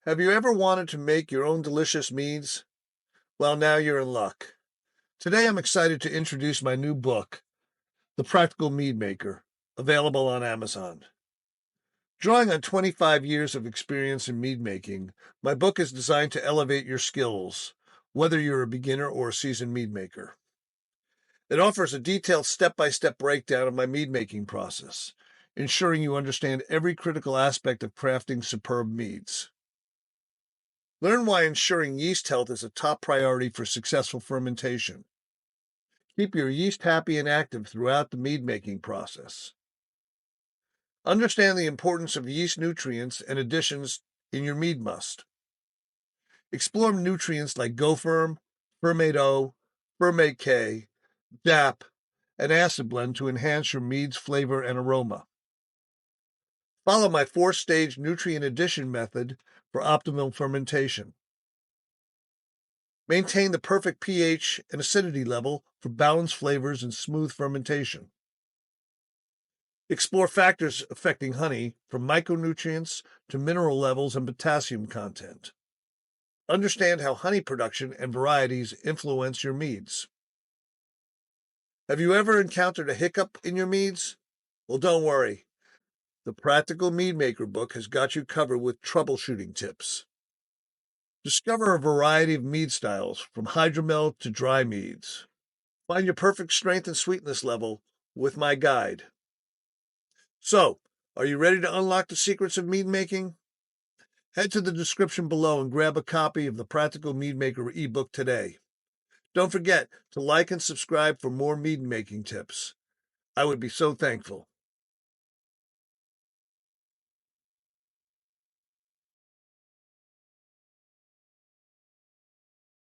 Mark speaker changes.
Speaker 1: Have you ever wanted to make your own delicious meads? Well, now you're in luck. Today I'm excited to introduce my new book, The Practical Mead Maker, available on Amazon. Drawing on 25 years of experience in mead making, my book is designed to elevate your skills, whether you're a beginner or a seasoned mead maker. It offers a detailed step-by-step breakdown of my mead making process, ensuring you understand every critical aspect of crafting superb meads. Learn why ensuring yeast health is a top priority for successful fermentation. Keep your yeast happy and active throughout the mead making process. Understand the importance of yeast nutrients and additions in your mead must. Explore nutrients like Go-Ferm, Fermaid O, Fermaid K, DAP, and acid blend to enhance your mead's flavor and aroma. Follow my 4-stage nutrient addition method for optimal fermentation. Maintain the perfect pH and acidity level for balanced flavors and smooth fermentation. Explore factors affecting honey, from micronutrients to mineral levels and potassium content. Understand how honey production and varieties influence your meads. Have you ever encountered a hiccup in your meads? Well, don't worry. The Practical Mead Maker book has got you covered with troubleshooting tips. Discover a variety of mead styles, from hydromel to dry meads. Find your perfect strength and sweetness level with my guide. So, are you ready to unlock the secrets of mead making? Head to the description below and grab a copy of the Practical Mead Maker ebook today. Don't forget to like and subscribe for more mead making tips. I would be so thankful.